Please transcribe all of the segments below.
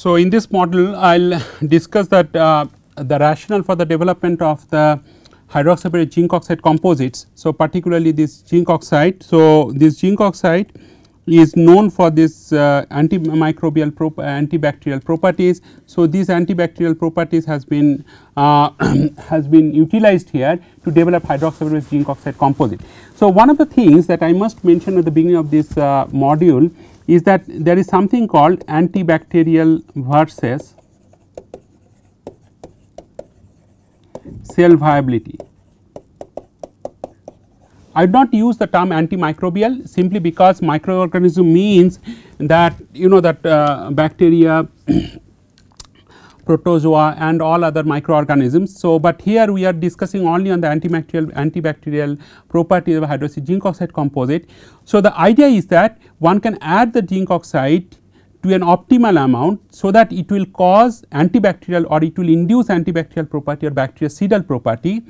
So, in this model I will discuss that the rationale for the development of the hydroxyapatite zinc oxide composites. So, particularly this zinc oxide. So, this zinc oxide is known for this antimicrobial antibacterial properties. So, these antibacterial properties has been utilized here to develop hydroxyapatite zinc oxide composite. So, one of the things that I must mention at the beginning of this module is that there is something called antibacterial versus cell viability. I would not use the term antimicrobial simply because microorganism means that that bacteria, protozoa and all other microorganisms. So, but here we are discussing only on the antibacterial properties of hydroxide zinc oxide composite. So, the idea is that one can add the zinc oxide to an optimal amount, so that it will cause antibacterial or it will induce antibacterial property or bactericidal property.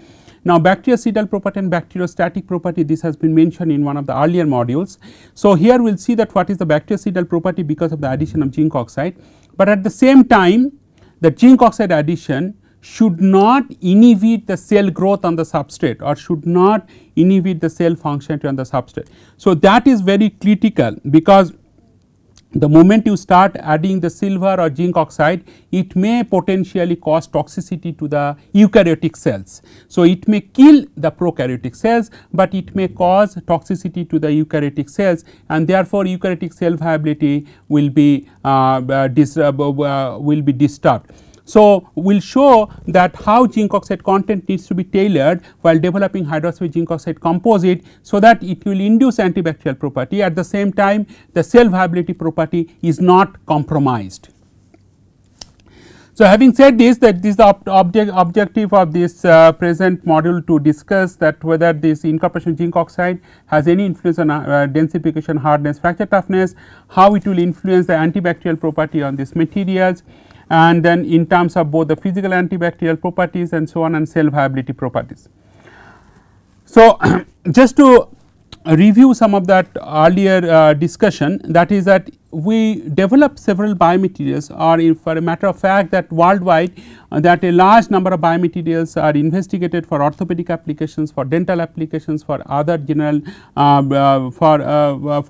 Now, bactericidal property and bacteriostatic property, this has been mentioned in one of the earlier modules. So, here we will see that what is the bactericidal property because of the addition of zinc oxide, but at the same time the zinc oxide addition should not inhibit the cell growth on the substrate or should not inhibit the cell functionality on the substrate. So, that is very critical, because the moment you start adding the silver or zinc oxide, it may potentially cause toxicity to the eukaryotic cells. So, it may kill the prokaryotic cells, but it may cause toxicity to the eukaryotic cells, and therefore, eukaryotic cell viability will be disturbed. So, we will show that how zinc oxide content needs to be tailored while developing hydroxyapatite zinc oxide composite, so that it will induce antibacterial property, at the same time the cell viability property is not compromised. So, having said this, that this is the objective of this present module, to discuss that whether this incorporation of zinc oxide has any influence on densification, hardness, fracture toughness, how it will influence the antibacterial property on these materials, and then in terms of both the physical antibacterial properties and so on, and cell viability properties. So, just to review some of that earlier discussion, that is that we developed several biomaterials, or for a matter of fact that worldwide that a large number of biomaterials are investigated for orthopedic applications, for dental applications, for other general for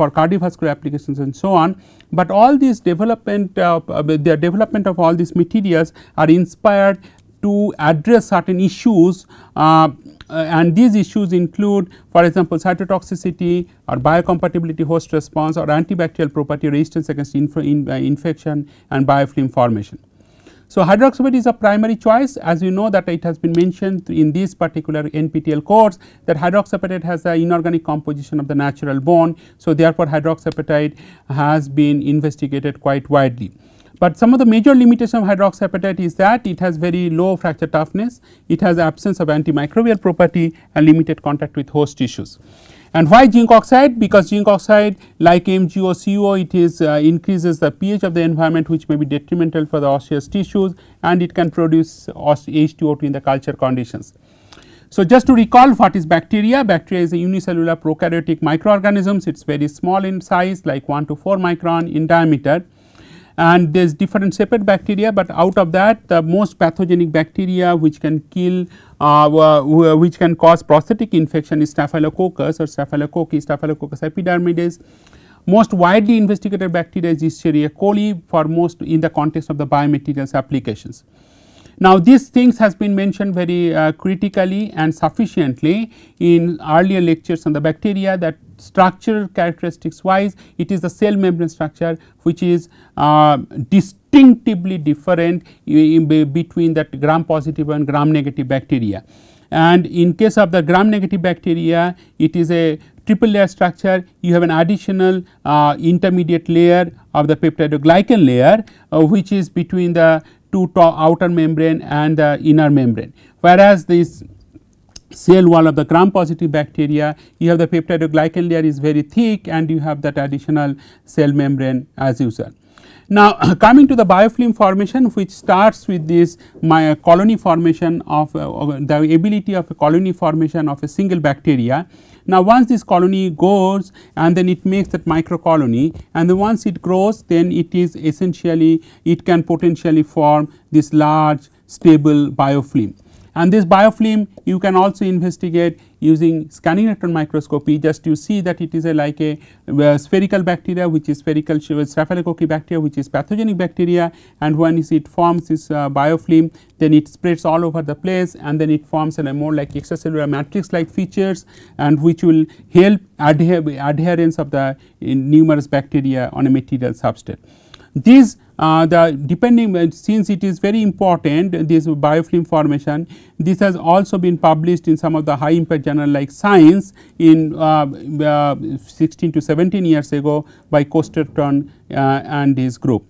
cardiovascular applications and so on. But all these development the development of all these materials are inspired to address certain issues, and these issues include, for example, cytotoxicity or biocompatibility, host response, or antibacterial property, resistance against infection and biofilm formation. So, hydroxyapatite is a primary choice, as you know that it has been mentioned in this particular NPTEL course, that hydroxyapatite has the inorganic composition of the natural bone. So, therefore, hydroxyapatite has been investigated quite widely. But some of the major limitations of hydroxyapatite is that it has very low fracture toughness, it has absence of antimicrobial property and limited contact with host tissues. And why zinc oxide? Because zinc oxide, like MgO, CO, it is increases the pH of the environment, which may be detrimental for the osseous tissues, and it can produce H2O2 in the culture conditions. So, just to recall what is bacteria. Bacteria is a unicellular prokaryotic microorganisms. It is very small in size, like 1 to 4 micron in diameter, and there is different separate bacteria, but out of that the most pathogenic bacteria which can kill which can cause prosthetic infection is Staphylococcus or Staphylococcus epidermidis. Most widely investigated bacteria is Escherichia coli for most in the context of the biomaterials applications. Now, these things has been mentioned very critically and sufficiently in earlier lectures on the bacteria, that structural characteristics wise it is the cell membrane structure which is distinctively different between that gram positive and gram negative bacteria. And in case of the gram negative bacteria, it is a triple layer structure. You have an additional intermediate layer of the peptidoglycan layer, which is between the two outer membrane and the inner membrane, whereas this cell wall of the gram positive bacteria, you have the peptidoglycan layer is very thick and you have that additional cell membrane as usual. Now, coming to the biofilm formation, which starts with this colony formation of the ability of a colony formation of a single bacteria. Now, once this colony goes and then it makes that micro colony, and then once it grows, then it is essentially, it can potentially form this large stable biofilm. And this biofilm you can also investigate using scanning electron microscopy. Just you see that it is like a spherical bacteria, which is spherical Staphylococcus bacteria, which is pathogenic bacteria, and when it forms this biofilm, then it spreads all over the place, and then it forms a more like extracellular matrix like features, and which will help adherence of the numerous bacteria on a material substrate. These since it is very important, this biofilm formation, this has also been published in some of the high impact journal like Science in 16 to 17 years ago by Costerton and his group.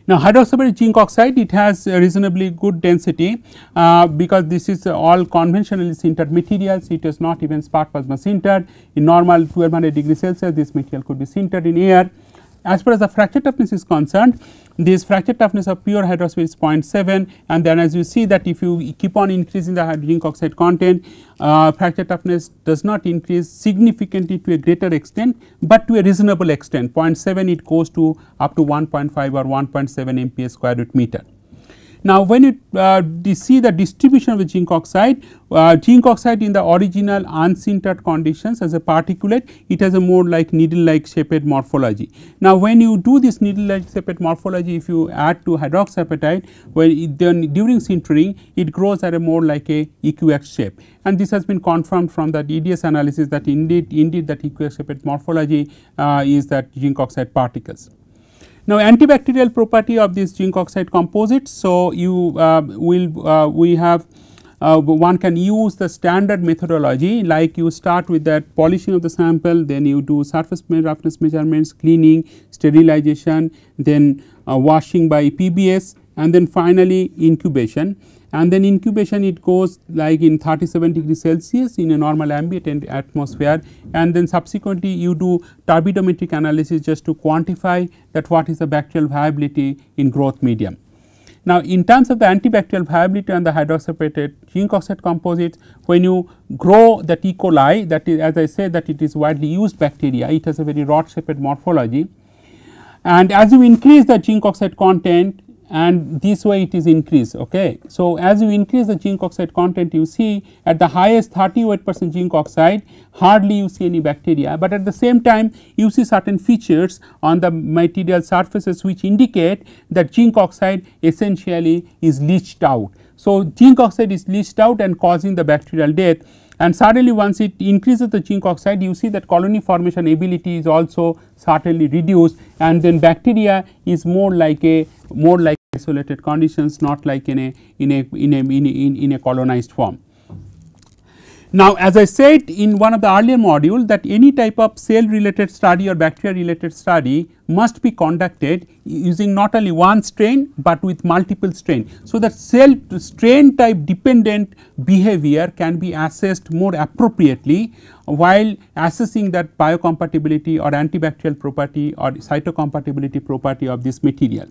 Now, hydroxyapatite zinc oxide, it has a reasonably good density because this is all conventionally sintered materials. It is not even spark plasma sintered. In normal 1200 degree Celsius, this material could be sintered in air. As far as the fracture toughness is concerned, this fracture toughness of pure hydroxide is 0.7, and then as you see that if you keep on increasing the zinc oxide content, fracture toughness does not increase significantly to a greater extent, but to a reasonable extent. 0.7 it goes to up to 1.5 or 1.7 MPa square root meter. Now, when you see the distribution of the zinc oxide in the original unsintered conditions as a particulate, it has a more like needle like shaped morphology. Now, when you do this needle like shaped morphology, if you add to hydroxyapatite, then during sintering it grows at a more like a equiax shape, and this has been confirmed from the EDS analysis that indeed that equiax shaped morphology is that zinc oxide particles. Now, antibacterial property of this zinc oxide composite. So, you we have one can use the standard methodology, like you start with that polishing of the sample, then you do surface roughness measurements, cleaning, sterilization, then washing by PBS, and then finally incubation. And then incubation it goes like in 37 degree Celsius in a normal ambient atmosphere, and then subsequently you do turbidometric analysis just to quantify that what is the bacterial viability in growth medium. Now, in terms of the antibacterial viability on the hydroxyapatite zinc oxide composites, when you grow that E. coli, that is, as I said, that it is widely used bacteria, it has a very rod shaped morphology, and as you increase the zinc oxide content, and this way it is increased. Okay. So, as you increase the zinc oxide content, you see at the highest 38% zinc oxide hardly you see any bacteria, but at the same time you see certain features on the material surfaces which indicate that zinc oxide essentially is leached out. So, zinc oxide is leached out and causing the bacterial death, and suddenly once it increases the zinc oxide, you see that colony formation ability is also certainly reduced, and then bacteria is more like isolated conditions, not like in a colonized form. Now, as I said in one of the earlier module, that any type of cell related study or bacteria related study must be conducted using not only one strain, but with multiple strain. So, that cell strain type dependent behavior can be assessed more appropriately while assessing that biocompatibility or antibacterial property or cytocompatibility property of this material.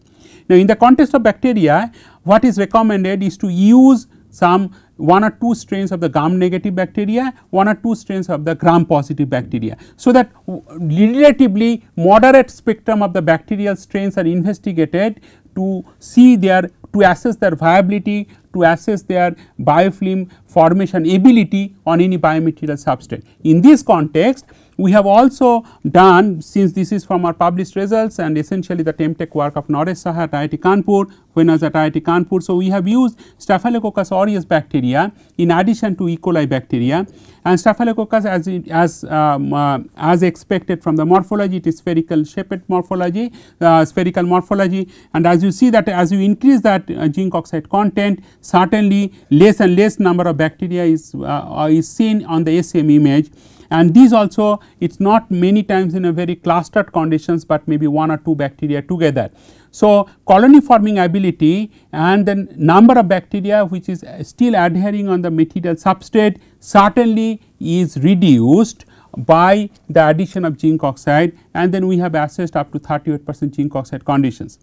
Now, in the context of bacteria, what is recommended is to use some 1 or 2 strains of the gram negative bacteria, 1 or 2 strains of the gram positive bacteria. So, that relatively moderate spectrum of the bacterial strains are investigated to see to assess their viability, to assess their biofilm formation ability on any biomaterial substrate. In this context, we have also done, since this is from our published results and essentially the TempTech work of Naresh Saha at IIT Kanpur, when I was at IIT Kanpur. So, we have used Staphylococcus aureus bacteria in addition to E. coli bacteria, and Staphylococcus as expected from the morphology, it is spherical shaped morphology, spherical morphology, and as you see that as you increase that zinc oxide content, certainly less and less number of bacteria is seen on the SEM image. And these also, it is not many times in a very clustered conditions, but maybe 1 or 2 bacteria together. So, colony forming ability and the number of bacteria which is still adhering on the material substrate certainly is reduced by the addition of zinc oxide, and then we have assessed up to 38% zinc oxide conditions.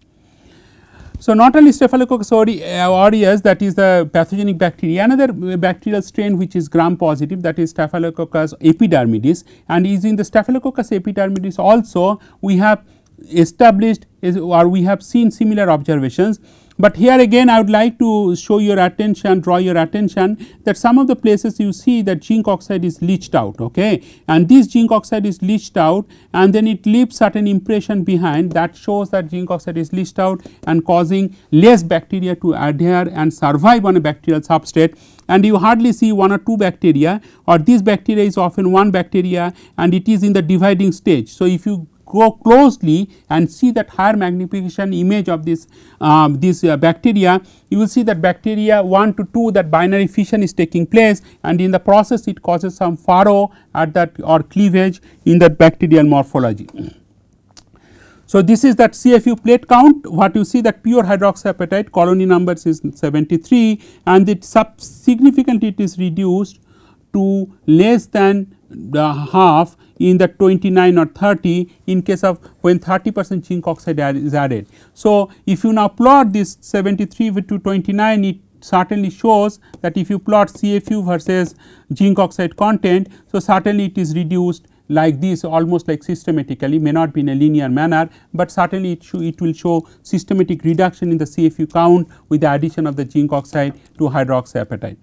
So, not only Staphylococcus aureus, that is the pathogenic bacteria, another bacterial strain which is gram positive, that is Staphylococcus epidermidis, and is in the Staphylococcus epidermidis also we have established or we have seen similar observations. But here again I would like to show your attention, draw your attention that some of the places you see that zinc oxide is leached out, okay, and this zinc oxide is leached out and then it leaves certain impression behind that shows that zinc oxide is leached out and causing less bacteria to adhere and survive on a bacterial substrate, and you hardly see 1 or 2 bacteria, or this bacteria is often one bacteria and it is in the dividing stage. So, if you go closely and see that higher magnification image of this bacteria, you will see that bacteria 1 to 2 that binary fission is taking place, and in the process it causes some furrow at that or cleavage in that bacterial morphology. So, this is that CFU plate count. What you see that pure hydroxyapatite colony numbers is 73 and it significantly it is reduced to less than half in the 29 or 30 in case of when 30% zinc oxide is added. So, if you now plot this 73 to 29, it certainly shows that if you plot CFU versus zinc oxide content, so certainly it is reduced like this, almost like systematically, may not be in a linear manner, but certainly it will show systematic reduction in the CFU count with the addition of the zinc oxide to hydroxyapatite.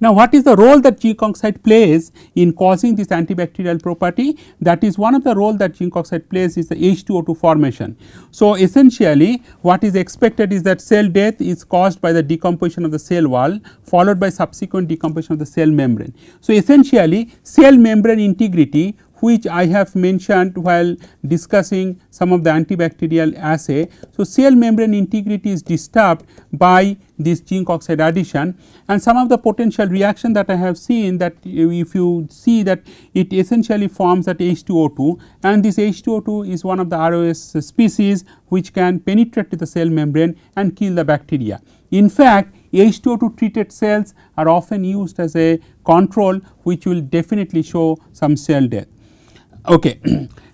Now, what is the role that zinc oxide plays in causing this antibacterial property? That is one of the role that zinc oxide plays is the H2O2 formation. So, essentially what is expected is that cell death is caused by the decomposition of the cell wall followed by subsequent decomposition of the cell membrane. So, essentially cell membrane integrity, which I have mentioned while discussing some of the antibacterial assay. So, cell membrane integrity is disturbed by this zinc oxide addition, and some of the potential reaction that I have seen, that if you see that it essentially forms that H2O2, and this H2O2 is one of the ROS species which can penetrate to the cell membrane and kill the bacteria. In fact, H2O2 treated cells are often used as a control which will definitely show some cell death. Okay.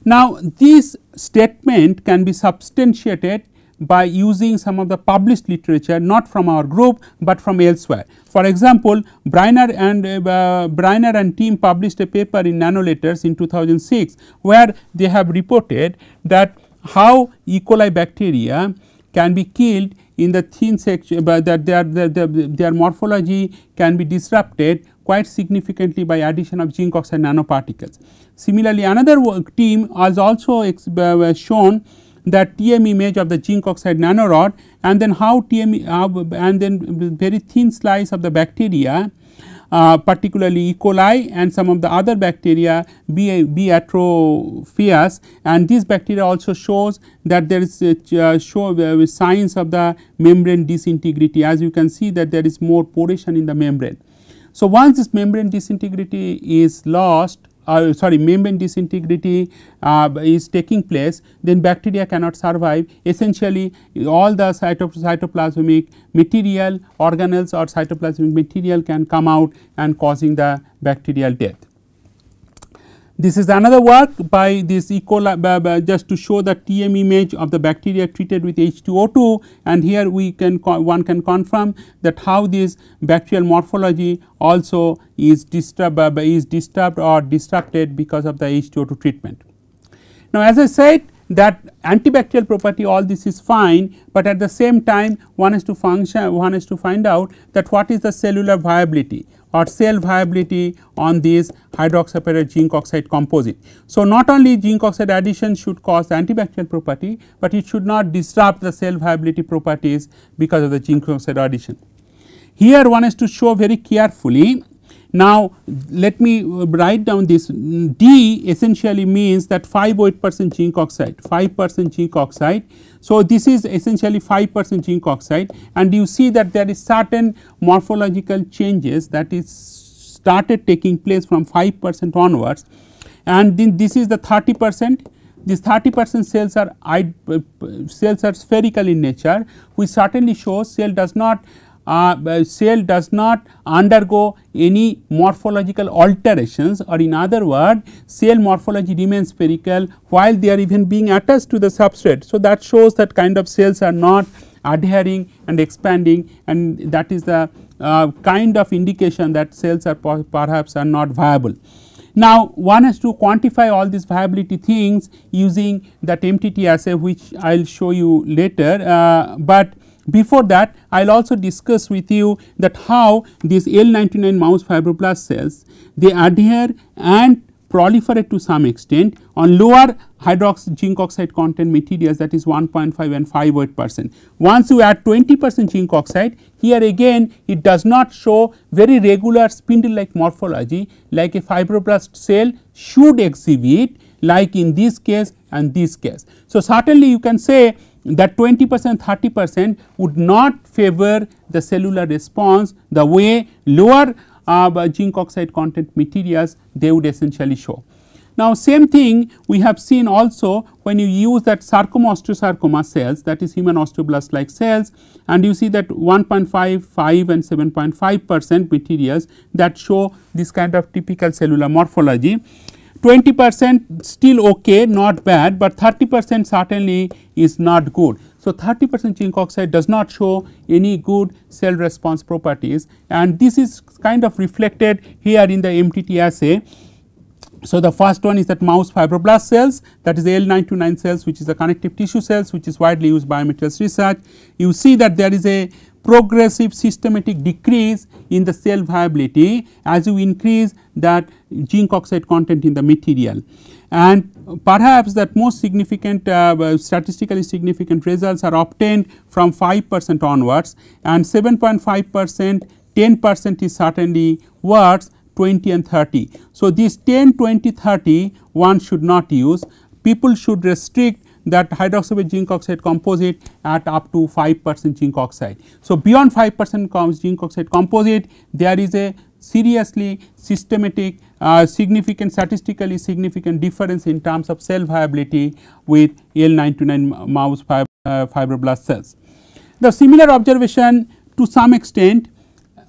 Now, this statement can be substantiated by using some of the published literature, not from our group, but from elsewhere. For example, Briner and team published a paper in Nanoletters in 2006, where they have reported that how E. coli bacteria can be killed in the thin section, but that their morphology can be disrupted quite significantly by addition of zinc oxide nanoparticles. Similarly, another team has also shown that TM image of the zinc oxide nanorod, and then how TM and then very thin slice of the bacteria, particularly E. coli and some of the other bacteria B. atrophius, and this bacteria also shows that there is signs of the membrane disintegrity. As you can see that there is more poration in the membrane. So, once this membrane disintegrity is lost, membrane disintegrity is taking place, then bacteria cannot survive. Essentially, all the cytoplasmic material, organelles or cytoplasmic material can come out and causing the bacterial death. This is another work by this E. coli, just to show the TM image of the bacteria treated with H2O2, and here one can confirm that how this bacterial morphology also is disturbed or disrupted because of the H2O2 treatment. Now, as I said that antibacterial property, all this is fine, but at the same time one has to find out that what is the cellular viability or cell viability on this hydroxyapatite zinc oxide composite. So, not only zinc oxide addition should cause the antibacterial property, but it should not disrupt the cell viability properties because of the zinc oxide addition. Here one has to show very carefully. Now, let me write down this. D essentially means that 5% zinc oxide, 5% zinc oxide. So, this is essentially 5% zinc oxide, and you see that there is certain morphological changes that is started taking place from 5% onwards, and then this is the 30%. These 30% cells are spherical in nature, which certainly shows cell does not cell does not undergo any morphological alterations, or in other words cell morphology remains spherical while they are even being attached to the substrate. So, that shows that kind of cells are not adhering and expanding, and that is the kind of indication that cells are perhaps are not viable. Now, one has to quantify all these viability things using that MTT assay, which I will show you later, but before that I will also discuss with you that how these L99 mouse fibroblast cells they adhere and proliferate to some extent on lower zinc oxide content materials, that is 1.5 and 5.8%. Once you add 20% zinc oxide, here again it does not show very regular spindle like morphology like a fibroblast cell should exhibit, like in this case and this case. So, certainly you can say that 20%, 30% would not favor the cellular response the way lower zinc oxide content materials they would essentially show. Now, same thing we have seen also when you use that sarcoma osteosarcoma cells, that is human osteoblast like cells, and you see that 1.5, 5 and 7.5% materials that show this kind of typical cellular morphology. 20% still okay, not bad, but 30% certainly is not good. So, 30% zinc oxide does not show any good cell response properties, and this is kind of reflected here in the MTT assay. So, the first one is that mouse fibroblast cells, that is the L929 cells, which is the connective tissue cells, which is widely used biomaterials research. You see that there is a progressive systematic decrease in the cell viability as you increase that zinc oxide content in the material, and perhaps that most significant statistically significant results are obtained from 5% onwards, and 7.5%, 10% is certainly worse, 20 and 30. So, this 10, 20, 30 one should not use. People should restrict that hydroxide zinc oxide composite at up to 5% zinc oxide. So, beyond 5% zinc oxide composite, there is a seriously systematic significant statistically significant difference in terms of cell viability with L929 mouse fibroblast cells. The similar observation to some extent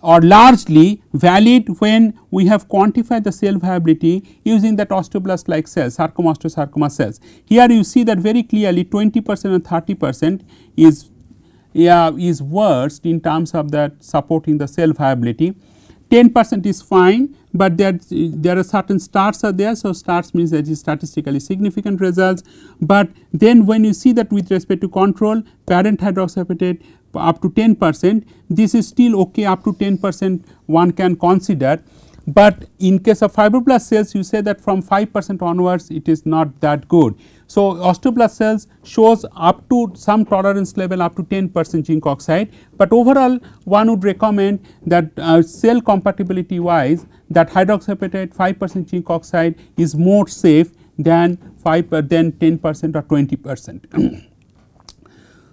or largely valid when we have quantified the cell viability using that osteoblast like cells, sarcoma osteosarcoma cells. Here you see that very clearly 20% and 30% is worst in terms of that supporting the cell viability. 10% is fine, but there are certain stars are there. So, stars means that is statistically significant results, but then when you see that with respect to control parent hydroxyapatite up to 10%, this is still okay, up to 10% one can consider, but in case of fibroblast cells you say that from 5% onwards it is not that good. So, osteoblast cells shows up to some tolerance level up to 10% zinc oxide, but overall one would recommend that cell compatibility wise that hydroxyapatite 5% zinc oxide is more safe than 10% or 20%.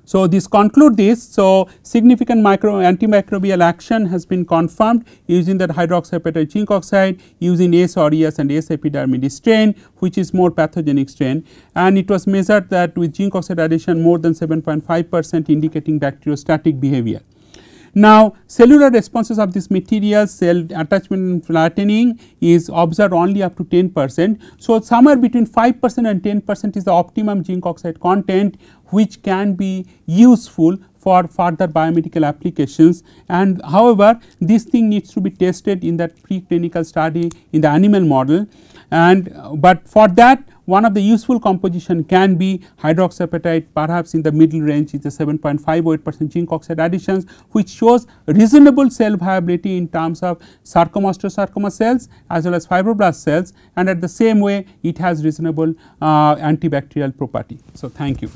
So, this conclude this. So, significant antimicrobial action has been confirmed using that hydroxyapatite zinc oxide using S. aureus and S. epidermidis strain, which is more pathogenic strain, and it was measured that with zinc oxide addition more than 7.5% indicating bacteriostatic behavior. Now, cellular responses of this material, cell attachment and flattening is observed only up to 10%. So, somewhere between 5% and 10% is the optimum zinc oxide content which can be useful for further biomedical applications, and however, this thing needs to be tested in that preclinical study in the animal model, and but for that one of the useful composition can be hydroxyapatite perhaps in the middle range is the 7.58% zinc oxide additions, which shows reasonable cell viability in terms of sarcoma osteosarcoma cells as well as fibroblast cells, and at the same way it has reasonable antibacterial property. So, thank you.